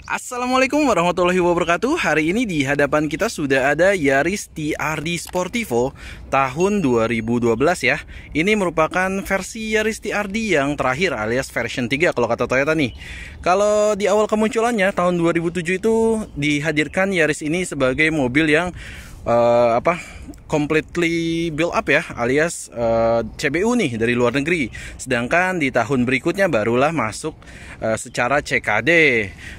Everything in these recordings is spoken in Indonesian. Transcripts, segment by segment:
Assalamualaikum warahmatullahi wabarakatuh. Hari ini di hadapan kita sudah ada Yaris TRD Sportivo tahun 2012 ya. Ini merupakan versi Yaris TRD yang terakhir alias version 3 kalau kata Toyota nih. Kalau di awal kemunculannya tahun 2007 itu dihadirkan Yaris ini sebagai mobil yang completely build up ya, alias CBU nih dari luar negeri. Sedangkan di tahun berikutnya barulah masuk secara CKD.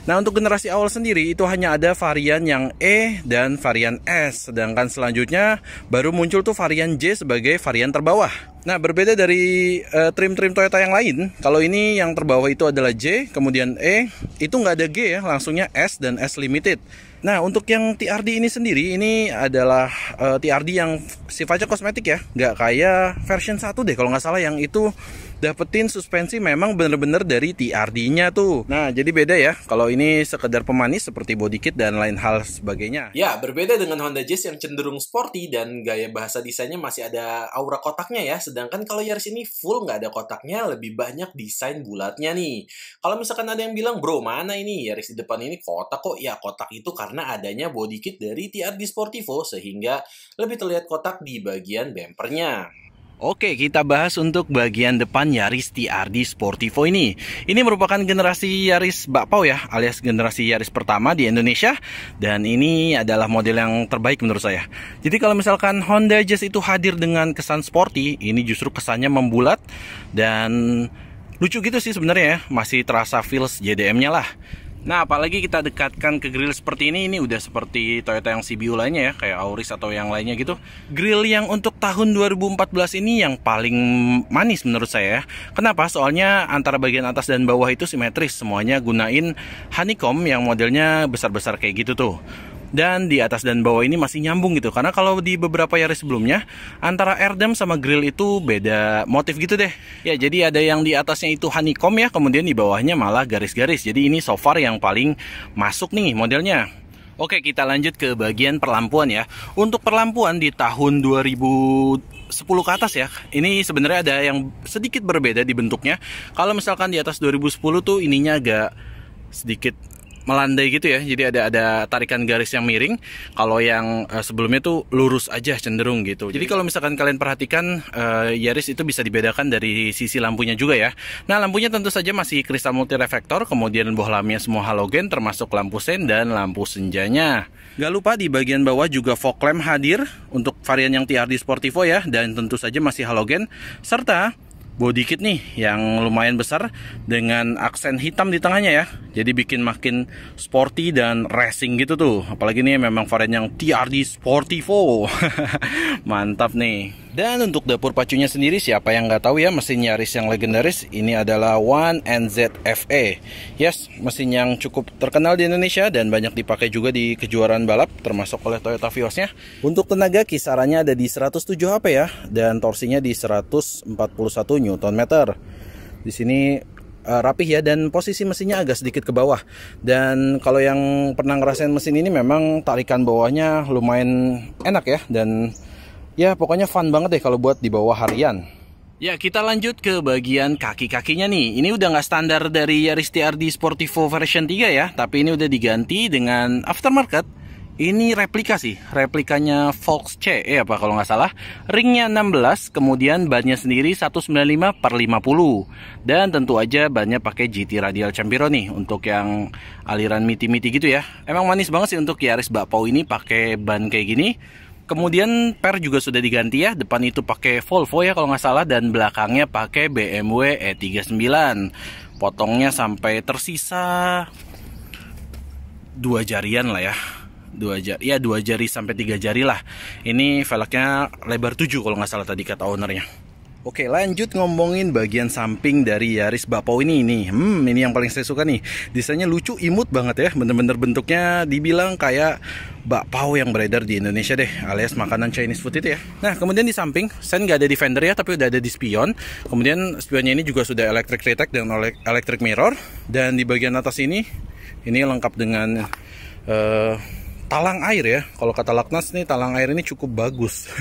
Nah, untuk generasi awal sendiri itu hanya ada varian yang E dan varian S. Sedangkan selanjutnya baru muncul tuh varian J sebagai varian terbawah. Nah, berbeda dari trim-trim Toyota yang lain, kalau ini yang terbawah itu adalah J, kemudian E, itu nggak ada G ya, langsungnya S dan S Limited. Nah, untuk yang TRD ini sendiri, ini adalah TRD yang sifatnya kosmetik ya, nggak kayak version 1 deh kalau nggak salah, yang itu dapetin suspensi memang bener-bener dari TRD-nya tuh. Nah, jadi beda ya, kalau ini sekedar pemanis seperti body kit dan lain hal sebagainya. Ya, berbeda dengan Honda Jazz yang cenderung sporty dan gaya bahasa desainnya masih ada aura kotaknya ya. Sedangkan kalau Yaris ini full nggak ada kotaknya, lebih banyak desain bulatnya nih. Kalau misalkan ada yang bilang, bro mana ini Yaris di depan ini kotak kok? Ya, kotak itu karena adanya body kit dari TRD Sportivo sehingga lebih terlihat kotak di bagian bempernya. Oke, kita bahas untuk bagian depan Yaris TRD Sportivo ini. Ini merupakan generasi Yaris bakpao ya, alias generasi Yaris pertama di Indonesia. Dan ini adalah model yang terbaik menurut saya. Jadi kalau misalkan Honda Jazz itu hadir dengan kesan sporty, ini justru kesannya membulat dan lucu gitu sih sebenarnya ya. Masih terasa feels JDM-nya lah. Nah, apalagi kita dekatkan ke grill seperti ini udah seperti Toyota yang CBU lainnya ya, kayak Auris atau yang lainnya gitu. Grill yang untuk tahun 2014 ini yang paling manis menurut saya ya. Kenapa? Soalnya antara bagian atas dan bawah itu simetris, semuanya gunain honeycomb yang modelnya besar-besar kayak gitu tuh. Dan di atas dan bawah ini masih nyambung gitu. Karena kalau di beberapa Yaris sebelumnya, antara airdam sama grill itu beda motif gitu deh. Ya, jadi ada yang di atasnya itu honeycomb ya, kemudian di bawahnya malah garis-garis. Jadi ini so far yang paling masuk nih modelnya. Oke, kita lanjut ke bagian perlampuan ya. Untuk perlampuan di tahun 2010 ke atas ya, ini sebenarnya ada yang sedikit berbeda di bentuknya. Kalau misalkan di atas 2010 tuh ininya agak sedikit melandai gitu ya, jadi ada tarikan garis yang miring. Kalau yang sebelumnya tuh lurus aja cenderung gitu. Jadi kalau misalkan kalian perhatikan, Yaris itu bisa dibedakan dari sisi lampunya juga ya. Nah, lampunya tentu saja masih kristal multi reflektor, kemudian bohlamnya semua halogen termasuk lampu sen dan lampu senjanya. Gak lupa di bagian bawah juga fog lamp hadir untuk varian yang TRD Sportivo ya, dan tentu saja masih halogen, serta body kit nih yang lumayan besar dengan aksen hitam di tengahnya ya. Jadi bikin makin sporty dan racing gitu tuh. Apalagi ini memang varian yang TRD Sportivo. Mantap nih. Dan untuk dapur pacunya sendiri, siapa yang nggak tahu ya mesin Yaris yang legendaris, ini adalah One NZFE. Yes, mesin yang cukup terkenal di Indonesia dan banyak dipakai juga di kejuaraan balap termasuk oleh Toyota Viosnya. Untuk tenaga kisarannya ada di 107 HP ya, dan torsinya di 141 Nm. Di sini rapih ya, dan posisi mesinnya agak sedikit ke bawah. Dan kalau yang pernah ngerasain mesin ini, memang tarikan bawahnya lumayan enak ya, dan ya pokoknya fun banget deh kalau buat di bawah harian. Ya, kita lanjut ke bagian kaki-kakinya nih. Ini udah nggak standar dari Yaris TRD Sportivo version 3 ya, tapi ini udah diganti dengan aftermarket. Ini replika sih, replikanya Volks C ya apa kalau nggak salah. Ringnya 16, kemudian bannya sendiri 195/50. Dan tentu aja bannya pakai GT Radial Champiro nih untuk yang aliran miti-miti gitu ya. Emang manis banget sih untuk Yaris bakpao ini pakai ban kayak gini. Kemudian per juga sudah diganti ya, depan itu pakai Volvo ya kalau nggak salah, dan belakangnya pakai BMW E39. Potongnya sampai tersisa 2 jarian lah ya. 2 jari sampai 3 jari lah. Ini velgnya lebar 7 kalau nggak salah tadi kata ownernya. Oke, lanjut ngomongin bagian samping dari Yaris bakpao ini nih. Ini yang paling saya suka nih. Desainnya lucu, imut banget ya. Bener-bener bentuknya dibilang kayak bakpao yang beredar di Indonesia deh, alias makanan Chinese food itu ya. Nah, kemudian di samping, sen nggak ada di fender ya, tapi udah ada di spion. Kemudian spionnya ini juga sudah electric retake dan electric mirror. Dan di bagian atas ini lengkap dengan talang air ya. Kalau kata Laknas nih, talang air ini cukup bagus.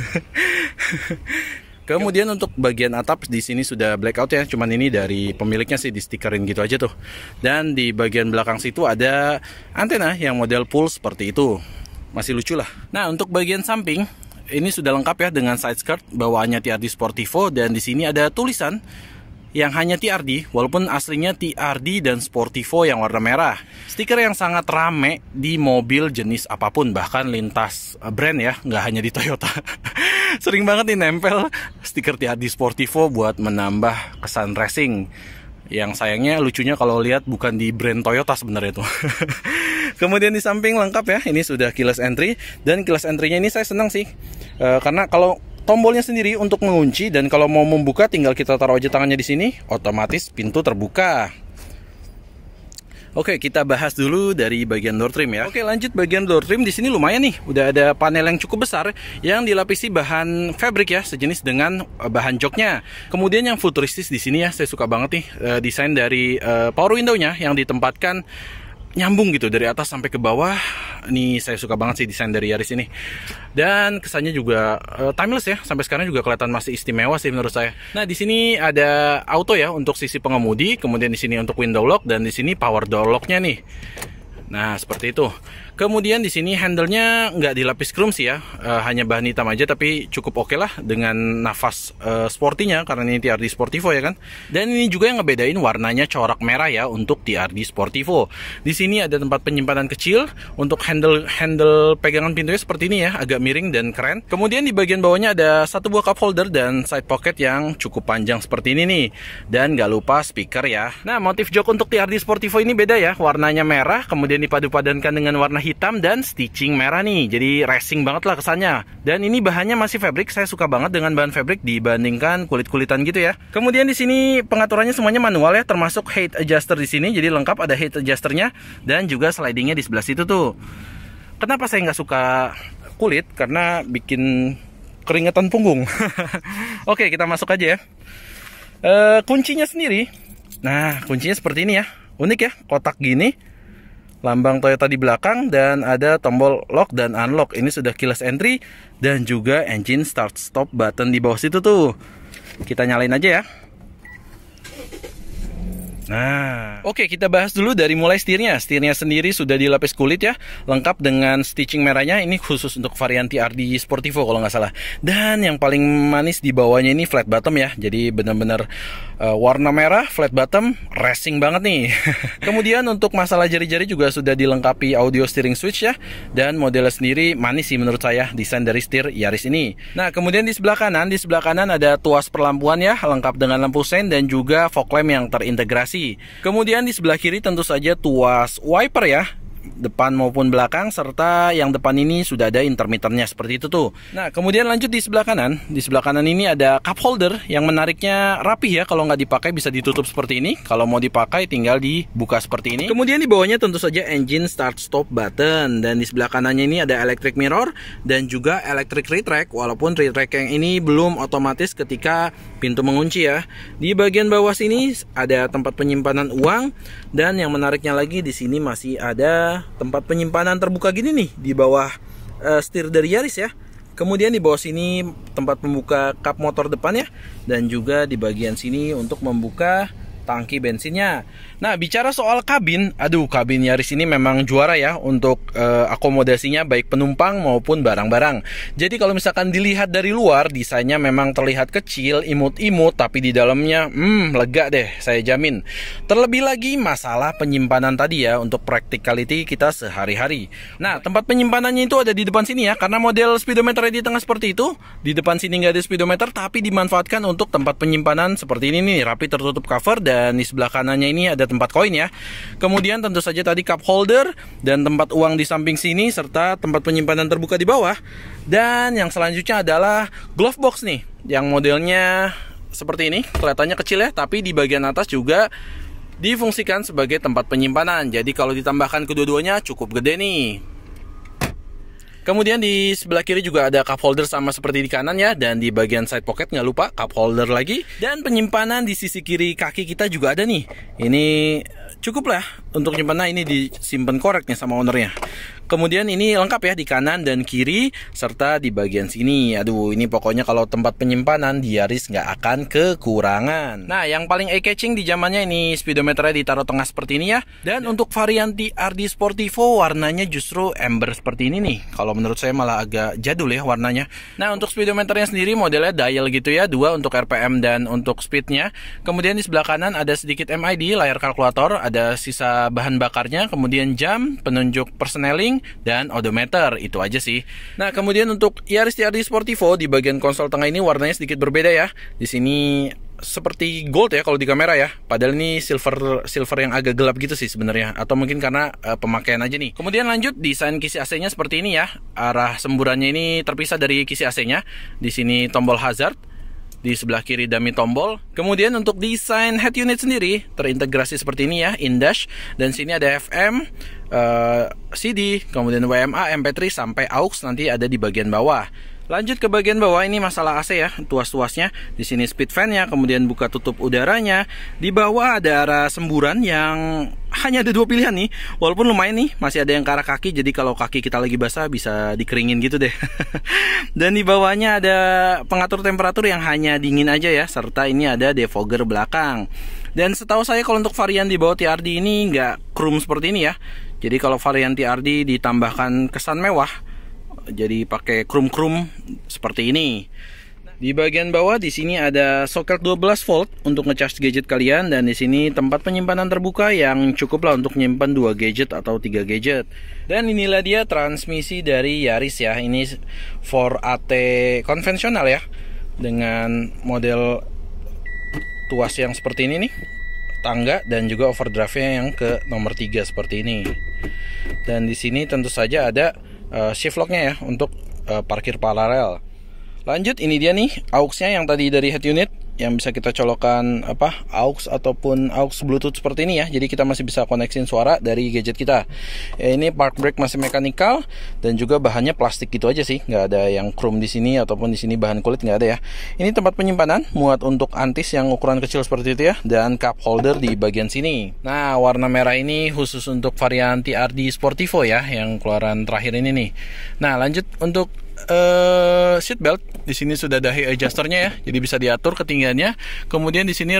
Kemudian untuk bagian atap di sini sudah blackout ya, cuman ini dari pemiliknya sih di stikerin gitu aja tuh. Dan di bagian belakang situ ada antena yang model full seperti itu. Masih lucu lah. Nah, untuk bagian samping ini sudah lengkap ya dengan side skirt bawaannya TRD Sportivo, dan di sini ada tulisan yang hanya TRD, walaupun aslinya TRD dan Sportivo yang warna merah. Stiker yang sangat rame di mobil jenis apapun, bahkan lintas brand ya, nggak hanya di Toyota. Sering banget nih nempel stiker TRD Sportivo buat menambah kesan racing. Yang sayangnya lucunya kalau lihat bukan di brand Toyota sebenarnya tuh. Kemudian di samping lengkap ya, ini sudah keyless entry, dan keyless entry-nya ini saya senang sih, karena kalau tombolnya sendiri untuk mengunci, dan kalau mau membuka tinggal kita taruh aja tangannya di sini, otomatis pintu terbuka. Oke, kita bahas dulu dari bagian door trim ya. Oke, lanjut bagian door trim. Di sini lumayan nih, udah ada panel yang cukup besar yang dilapisi bahan fabric ya, sejenis dengan bahan joknya. Kemudian yang futuristis di sini ya, saya suka banget nih desain dari power window-nya yang ditempatkan nyambung gitu dari atas sampai ke bawah. Ini saya suka banget sih desain dari Yaris ini. Dan kesannya juga timeless ya. Sampai sekarang juga kelihatan masih istimewa sih menurut saya. Nah, di sini ada auto ya untuk sisi pengemudi, kemudian di sini untuk window lock, dan di sini power door lock-nya nih. Nah, seperti itu. Kemudian di sini handle-nya nggak dilapis chrome sih ya, hanya bahan hitam aja, tapi cukup oke lah dengan nafas sportinya karena ini TRD Sportivo ya kan. Dan ini juga yang ngebedain warnanya corak merah ya untuk TRD Sportivo. Di sini ada tempat penyimpanan kecil untuk handle pegangan pintunya seperti ini ya, agak miring dan keren. Kemudian di bagian bawahnya ada satu buah cup holder dan side pocket yang cukup panjang seperti ini nih. Dan nggak lupa speaker ya. Nah, motif jok untuk TRD Sportivo ini beda ya, warnanya merah, kemudian dipadu-padankan dengan warna hitam dan stitching merah nih, jadi racing banget lah kesannya. Dan ini bahannya masih fabric, saya suka banget dengan bahan fabric dibandingkan kulit-kulitan gitu ya. Kemudian di sini pengaturannya semuanya manual ya, termasuk height adjuster di sini, jadi lengkap ada height adjusternya dan juga slidingnya di sebelah situ tuh. Kenapa saya nggak suka kulit? Karena bikin keringetan punggung. Oke, kita masuk aja ya. Kuncinya sendiri, nah kuncinya seperti ini ya, unik ya, kotak gini. Lambang Toyota di belakang dan ada tombol lock dan unlock. Ini sudah keyless entry dan juga engine start stop button di bawah situ tuh. Kita nyalain aja ya. Nah, oke, kita bahas dulu dari mulai setirnya. Setirnya sendiri sudah dilapis kulit ya, lengkap dengan stitching merahnya. Ini khusus untuk varian TRD Sportivo kalau nggak salah. Dan yang paling manis di bawahnya ini flat bottom ya, jadi benar-benar warna merah, flat bottom, racing banget nih. Kemudian untuk masalah jari-jari juga sudah dilengkapi audio steering switch ya, dan modelnya sendiri manis sih menurut saya desain dari setir Yaris ini. Nah, kemudian di sebelah kanan ada tuas perlampuan ya, lengkap dengan lampu sein dan juga fog lamp yang terintegrasi. Kemudian di sebelah kiri tentu saja tuas wiper ya, depan maupun belakang, serta yang depan ini sudah ada intermitternya seperti itu tuh. Nah, kemudian lanjut di sebelah kanan. Di sebelah kanan ini ada cup holder yang menariknya rapih ya, kalau nggak dipakai bisa ditutup seperti ini. Kalau mau dipakai tinggal dibuka seperti ini. Kemudian di bawahnya tentu saja engine start stop button, dan di sebelah kanannya ini ada electric mirror dan juga electric retract, walaupun retract yang ini belum otomatis ketika pintu mengunci ya. Di bagian bawah sini ada tempat penyimpanan uang, dan yang menariknya lagi di sini masih ada tempat penyimpanan terbuka gini nih di bawah setir dari Yaris ya. Kemudian di bawah sini tempat membuka kap motor depan ya, dan juga di bagian sini untuk membuka tangki bensinnya. Nah, bicara soal kabin, kabin Yaris ini memang juara ya untuk akomodasinya baik penumpang maupun barang-barang. Jadi kalau misalkan dilihat dari luar, desainnya memang terlihat kecil, imut-imut, tapi di dalamnya lega deh, saya jamin. Terlebih lagi masalah penyimpanan tadi ya, untuk practicality kita sehari-hari. Nah, tempat penyimpanannya itu ada di depan sini ya, karena model speedometer di tengah seperti itu. Di depan sini nggak ada speedometer, tapi dimanfaatkan untuk tempat penyimpanan seperti ini nih, rapi tertutup cover, dan di sebelah kanannya ini ada tempat koin ya. Kemudian tentu saja tadi cup holder dan tempat uang di samping sini, serta tempat penyimpanan terbuka di bawah. Dan yang selanjutnya adalah glove box nih, yang modelnya seperti ini. Kelihatannya kecil ya, tapi di bagian atas juga difungsikan sebagai tempat penyimpanan. Jadi kalau ditambahkan kedua-duanya cukup gede nih. Kemudian di sebelah kiri juga ada cup holder sama seperti di kanan ya. Dan di bagian side pocket nggak lupa cup holder lagi. Dan penyimpanan di sisi kiri kaki kita juga ada nih. Ini cukup lah untuk nyimpannya ini disimpan korek nih sama ownernya. Kemudian ini lengkap ya di kanan dan kiri serta di bagian sini. Aduh, ini pokoknya kalau tempat penyimpanan di Yaris nggak akan kekurangan. Nah, yang paling eye-catching di zamannya ini speedometernya ditaruh tengah seperti ini ya. Dan untuk varian TRD Sportivo warnanya justru ember seperti ini nih. Kalau menurut saya malah agak jadul ya warnanya. Nah, untuk speedometernya sendiri modelnya dial gitu ya, 2 untuk RPM dan untuk speednya. Kemudian di sebelah kanan ada sedikit MID, layar kalkulator, ada sisa bahan bakarnya, kemudian jam, penunjuk persneling, dan odometer. Itu aja sih. Nah, kemudian untuk Yaris TRD Sportivo di bagian konsol tengah ini warnanya sedikit berbeda ya. Di sini seperti gold ya kalau di kamera ya. Padahal ini silver yang agak gelap gitu sih sebenarnya. Atau mungkin karena pemakaian aja nih. Kemudian lanjut, desain kisi AC-nya seperti ini ya. Arah semburannya ini terpisah dari kisi AC-nya. Di sini tombol hazard. Di sebelah kiri dummy tombol. Kemudian untuk desain head unit sendiri terintegrasi seperti ini ya, in-dash. Dan sini ada FM, CD, kemudian WMA, MP3 sampai AUX nanti ada di bagian bawah. Lanjut ke bagian bawah, ini masalah AC ya, tuas-tuasnya. Di sini speed fan-nya, kemudian buka tutup udaranya. Di bawah ada arah semburan yang hanya ada 2 pilihan nih. Walaupun lumayan nih, masih ada yang ke arah kaki. Jadi kalau kaki kita lagi basah bisa dikeringin gitu deh. Dan di bawahnya ada pengatur temperatur yang hanya dingin aja ya. Serta ini ada defogger belakang. Dan setahu saya kalau untuk varian di bawah TRD ini nggak chrome seperti ini ya. Jadi kalau varian TRD ditambahkan kesan mewah, jadi pakai chrome seperti ini. Di bagian bawah di sini ada soket 12 volt untuk ngecas gadget kalian, dan di sini tempat penyimpanan terbuka yang cukup lah untuk menyimpan 2 gadget atau 3 gadget. Dan inilah dia transmisi dari Yaris ya. Ini 4AT konvensional ya, dengan model tuas yang seperti ini nih, tangga, dan juga overdrive-nya yang ke nomor 3 seperti ini. Dan di sini tentu saja ada shift lock-nya ya untuk parkir paralel. Lanjut, ini dia nih aux-nya yang tadi dari head unit, yang bisa kita colokkan aux ataupun aux Bluetooth seperti ini ya. Jadi kita masih bisa koneksin suara dari gadget kita. Ini park brake masih mechanical dan juga bahannya plastik gitu aja sih, nggak ada yang chrome di sini ataupun di sini bahan kulit nggak ada ya. Ini tempat penyimpanan muat untuk antis yang ukuran kecil seperti itu ya, dan cup holder di bagian sini. Nah, warna merah ini khusus untuk varian TRD Sportivo ya, yang keluaran terakhir ini nih. Nah, lanjut untuk seat belt. Di sini sudah ada high adjusternya ya, jadi bisa diatur ketinggiannya. Kemudian di sini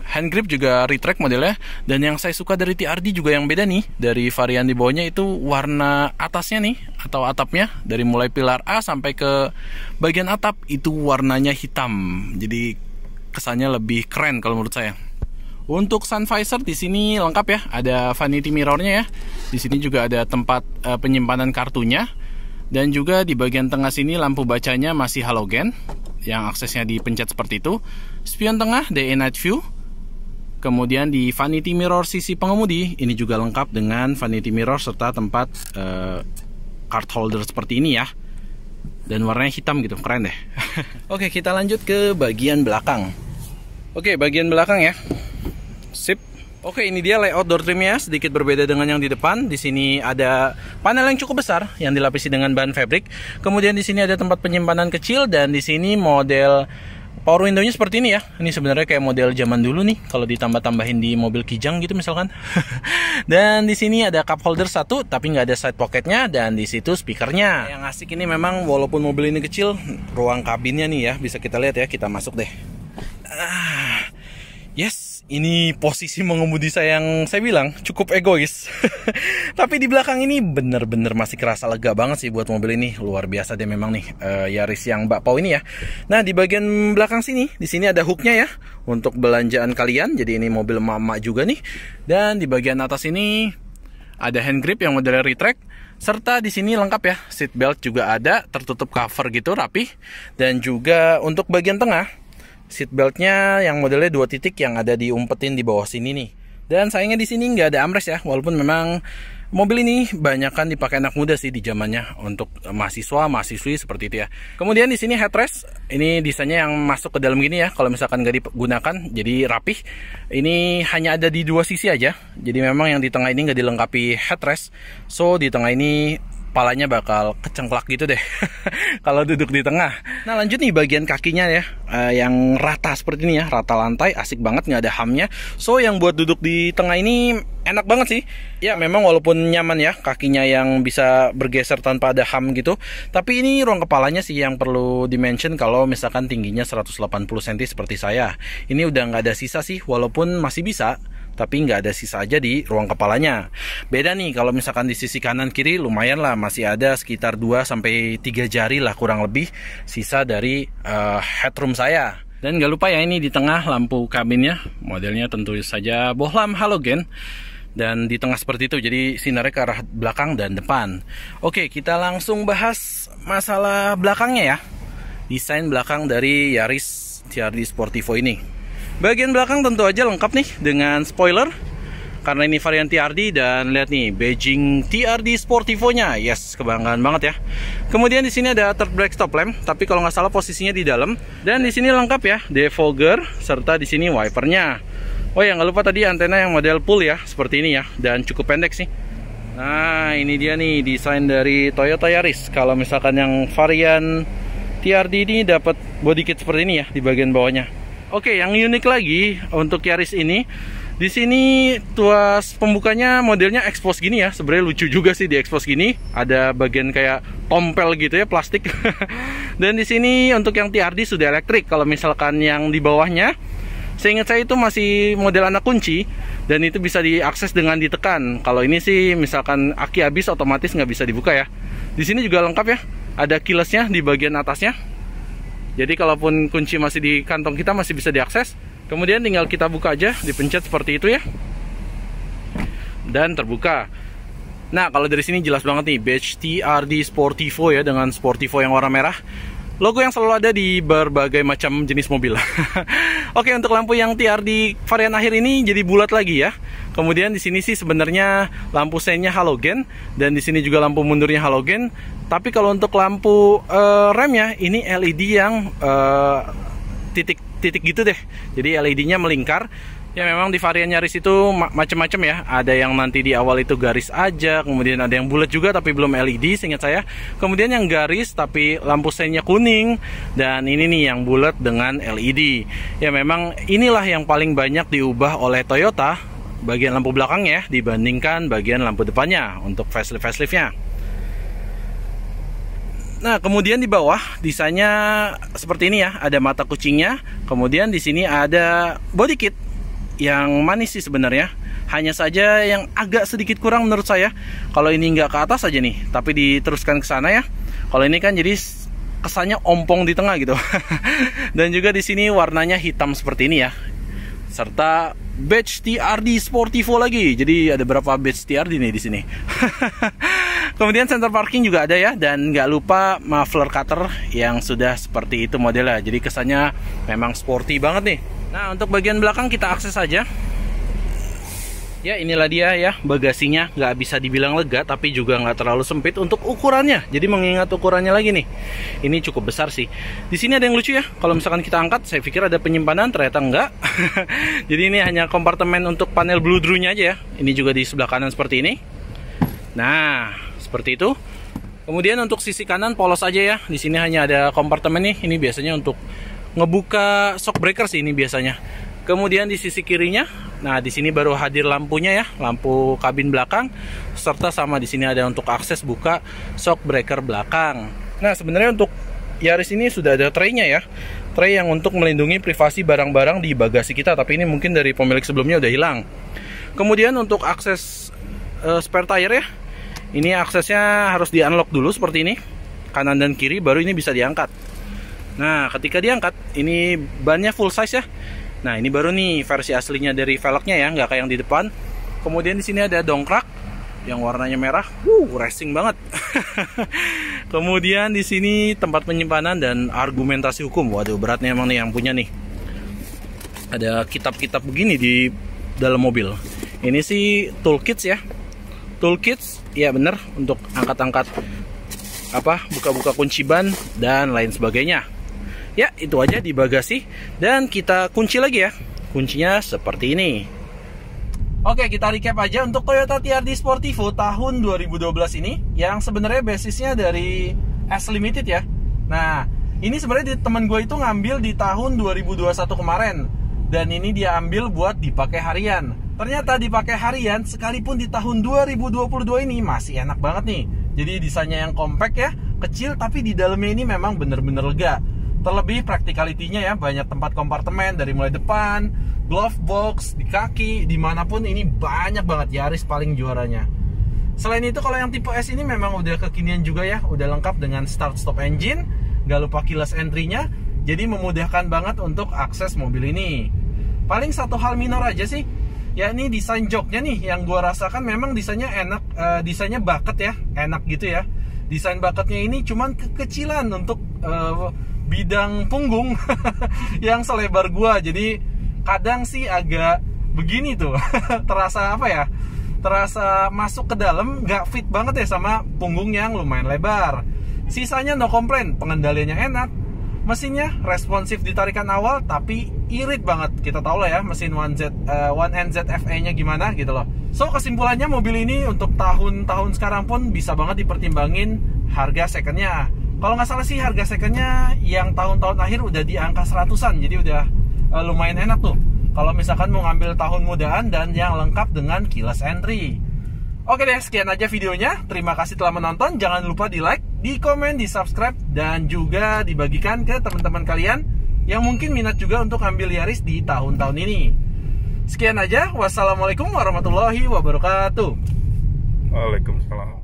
hand grip juga retract modelnya. Dan yang saya suka dari TRD juga yang beda nih dari varian di bawahnya, itu warna atasnya nih atau atapnya, dari mulai pilar A sampai ke bagian atap itu warnanya hitam. Jadi kesannya lebih keren kalau menurut saya. Untuk sun visor di sini lengkap ya, ada vanity mirrornya ya. Di sini juga ada tempat penyimpanan kartunya. Dan juga di bagian tengah sini lampu bacanya masih halogen, yang aksesnya dipencet seperti itu. Spion tengah day and night view. Kemudian di vanity mirror sisi pengemudi ini juga lengkap dengan vanity mirror serta tempat card holder seperti ini ya. Dan warnanya hitam gitu, keren deh. Oke, kita lanjut ke bagian belakang. Oke, bagian belakang ya. Sip. Oke, ini dia layout door trimnya, sedikit berbeda dengan yang di depan. Di sini ada panel yang cukup besar yang dilapisi dengan bahan fabric. Kemudian di sini ada tempat penyimpanan kecil, dan di sini model power window-nya seperti ini ya. Ini sebenarnya kayak model zaman dulu nih, kalau ditambah-tambahin di mobil Kijang gitu misalkan. Dan di sini ada cup holder 1, tapi nggak ada side pocketnya, dan di situ speakernya. Yang asik ini memang walaupun mobil ini kecil, ruang kabinnya nih ya, bisa kita lihat ya. Kita masuk deh. Yes, ini posisi mengemudi saya yang saya bilang cukup egois. Tapi di belakang ini bener-bener masih kerasa lega banget sih buat mobil ini. Luar biasa deh memang nih Yaris yang bakpao ini ya. Nah, di bagian belakang sini, di sini ada hooknya ya untuk belanjaan kalian. Jadi ini mobil mama juga nih. Dan di bagian atas ini ada hand grip yang modelnya retract. Serta di sini lengkap ya, seat belt juga ada, tertutup cover gitu rapi. Dan juga untuk bagian tengah, seat beltnya yang modelnya 2 titik yang ada diumpetin di bawah sini nih. Dan sayangnya di sini nggak ada armrest ya, walaupun memang mobil ini banyak kan dipakai anak muda sih di zamannya untuk mahasiswa, mahasiswi seperti itu ya. Kemudian di sini headrest, ini desainnya yang masuk ke dalam gini ya. Kalau misalkan nggak digunakan, jadi rapih. Ini hanya ada di 2 sisi aja. Jadi memang yang di tengah ini nggak dilengkapi headrest. So di tengah ini kepalanya bakal kecengklak gitu deh kalau duduk di tengah. Nah lanjut nih bagian kakinya ya, yang rata seperti ini ya, rata lantai, asik banget, nggak ada hamnya. So yang buat duduk di tengah ini enak banget sih. Ya memang walaupun nyaman ya, kakinya yang bisa bergeser tanpa ada ham gitu, tapi ini ruang kepalanya sih yang perlu dimention. Kalau misalkan tingginya 180 cm seperti saya, ini udah nggak ada sisa sih, walaupun masih bisa, tapi nggak ada sisa aja di ruang kepalanya. Beda nih kalau misalkan di sisi kanan kiri, lumayan lah, masih ada sekitar 2-3 jari lah kurang lebih sisa dari headroom saya. Dan nggak lupa ya, ini di tengah lampu kabinnya, modelnya tentu saja bohlam halogen. Dan di tengah seperti itu, jadi sinarnya ke arah belakang dan depan. Oke, kita langsung bahas masalah belakangnya ya. Desain belakang dari Yaris TRD Sportivo ini. Bagian belakang tentu aja lengkap nih dengan spoiler, karena ini varian TRD. Dan lihat nih Beijing TRD Sportivo-nya, yes, kebanggaan banget ya. Kemudian di sini ada third brake stop lamp, tapi kalau nggak salah posisinya di dalam. Dan di sini lengkap ya, defogger, serta di sini wipernya. Oh ya, nggak lupa tadi antena yang model pull ya, seperti ini ya, dan cukup pendek sih. Nah ini dia nih desain dari Toyota Yaris. Kalau misalkan yang varian TRD ini dapat body kit seperti ini ya di bagian bawahnya. Oke, yang unik lagi untuk Yaris ini, di sini tuas pembukanya modelnya expose gini ya. Sebenarnya lucu juga sih di expose gini, ada bagian kayak tompel gitu ya, plastik. Dan di sini untuk yang TRD sudah elektrik. Kalau misalkan yang di bawahnya, seingat saya itu masih model anak kunci, dan itu bisa diakses dengan ditekan. Kalau ini sih misalkan aki habis, otomatis nggak bisa dibuka ya. Di sini juga lengkap ya, ada keyless-nya di bagian atasnya. Jadi kalaupun kunci masih di kantong kita, masih bisa diakses. Kemudian tinggal kita buka aja, dipencet seperti itu ya, dan terbuka. Nah kalau dari sini jelas banget nih, badge TRD Sportivo ya, dengan Sportivo yang warna merah. Logo yang selalu ada di berbagai macam jenis mobil. Oke, untuk lampu yang TRD varian akhir ini jadi bulat lagi ya. Kemudian di sini sih sebenarnya lampu seinnya halogen, dan di sini juga lampu mundurnya halogen. Tapi kalau untuk lampu remnya ini LED yang titik-titik gitu deh. Jadi LED-nya melingkar. Ya memang di varian Yaris itu macam-macam ya. Ada yang nanti di awal itu garis aja, kemudian ada yang bulat juga tapi belum LED seingat saya. Kemudian yang garis tapi lampu seinnya kuning, dan ini nih yang bulat dengan LED. Ya memang inilah yang paling banyak diubah oleh Toyota, bagian lampu belakangnya dibandingkan bagian lampu depannya untuk facelift-nya. Nah, kemudian di bawah desainnya seperti ini ya, ada mata kucingnya. Kemudian di sini ada body kit yang manis sih sebenarnya, hanya saja yang agak sedikit kurang menurut saya. Kalau ini nggak ke atas aja nih, tapi diteruskan ke sana ya. Kalau ini kan jadi kesannya ompong di tengah gitu. Dan juga di sini warnanya hitam seperti ini ya, serta badge TRD Sportivo lagi. Jadi ada berapa badge TRD nih di sini. Kemudian center parking juga ada ya, dan nggak lupa muffler cutter yang sudah seperti itu modelnya. Jadi kesannya memang sporty banget nih. Nah untuk bagian belakang kita akses saja. Ya inilah dia ya bagasinya, nggak bisa dibilang lega tapi juga nggak terlalu sempit untuk ukurannya. Jadi mengingat ukurannya lagi nih, ini cukup besar sih. Di sini ada yang lucu ya, kalau misalkan kita angkat, saya pikir ada penyimpanan, ternyata enggak. Jadi ini hanya kompartemen untuk panel bloodroom-nya aja ya. Ini juga di sebelah kanan seperti ini. Nah seperti itu. Kemudian untuk sisi kanan polos aja ya. Di sini hanya ada kompartemen nih. Ini biasanya untuk ngebuka shock breaker sih ini biasanya. Kemudian di sisi kirinya, nah di sini baru hadir lampunya ya, lampu kabin belakang, serta sama di sini ada untuk akses buka shock breaker belakang. Nah sebenarnya untuk Yaris ini sudah ada tray-nya ya, tray yang untuk melindungi privasi barang-barang di bagasi kita, tapi ini mungkin dari pemilik sebelumnya udah hilang. Kemudian untuk akses spare tire ya, ini aksesnya harus di unlock dulu seperti ini, kanan dan kiri, baru ini bisa diangkat. Nah ketika diangkat, ini bannya full size ya. Nah ini baru nih versi aslinya dari velgnya ya, nggak kayak yang di depan. Kemudian di sini ada dongkrak yang warnanya merah, racing banget. Kemudian di sini tempat penyimpanan dan argumentasi hukum. Waduh beratnya emang nih yang punya nih. Ada kitab-kitab begini di dalam mobil. Ini sih toolkits ya, toolkits ya bener, untuk angkat-angkat apa, buka-buka kunci ban dan lain sebagainya. Ya itu aja di bagasi, dan kita kunci lagi ya. Kuncinya seperti ini. Oke, kita recap aja untuk Toyota TRD Sportivo tahun 2012 ini, yang sebenarnya basisnya dari S Limited ya. Nah, ini sebenarnya temen gue itu ngambil di tahun 2021 kemarin, dan ini dia ambil buat dipakai harian. Ternyata dipakai harian sekalipun di tahun 2022 ini masih enak banget nih. Jadi desainnya yang compact ya, kecil, tapi di dalamnya ini memang bener-bener lega. Terlebih praktikalitinya ya, banyak tempat kompartemen dari mulai depan, glove box, di kaki, dimanapun ini banyak banget. Yaris paling juaranya. Selain itu kalau yang tipe S ini memang udah kekinian juga ya, udah lengkap dengan start stop engine, gak lupa keyless entry-nya, jadi memudahkan banget untuk akses mobil ini. Paling satu hal minor aja sih, ya ini desain joknya nih, yang gua rasakan memang desainnya enak, desainnya bucket ya, enak gitu ya. Desain bucketnya ini cuman kekecilan untuk bidang punggung yang selebar gua, jadi kadang sih agak begini tuh terasa apa ya, terasa masuk ke dalam nggak fit banget ya sama punggung yang lumayan lebar. Sisanya no komplain, pengendaliannya enak, mesinnya responsif di tarikan awal, tapi irit banget. Kita tahu lah ya mesin 1NZ FE nya gimana gitu loh. So kesimpulannya mobil ini untuk tahun-tahun sekarang pun bisa banget dipertimbangin harga secondnya. Kalau nggak salah sih harga secondnya yang tahun-tahun akhir udah di angka 100-an, jadi udah lumayan enak tuh kalau misalkan mau ngambil tahun mudaan dan yang lengkap dengan keyless entry. Oke deh, sekian aja videonya. Terima kasih telah menonton. Jangan lupa di like, di komen, di subscribe, dan juga dibagikan ke teman-teman kalian yang mungkin minat juga untuk ambil Yaris di tahun-tahun ini. Sekian aja. Wassalamualaikum warahmatullahi wabarakatuh. Waalaikumsalam.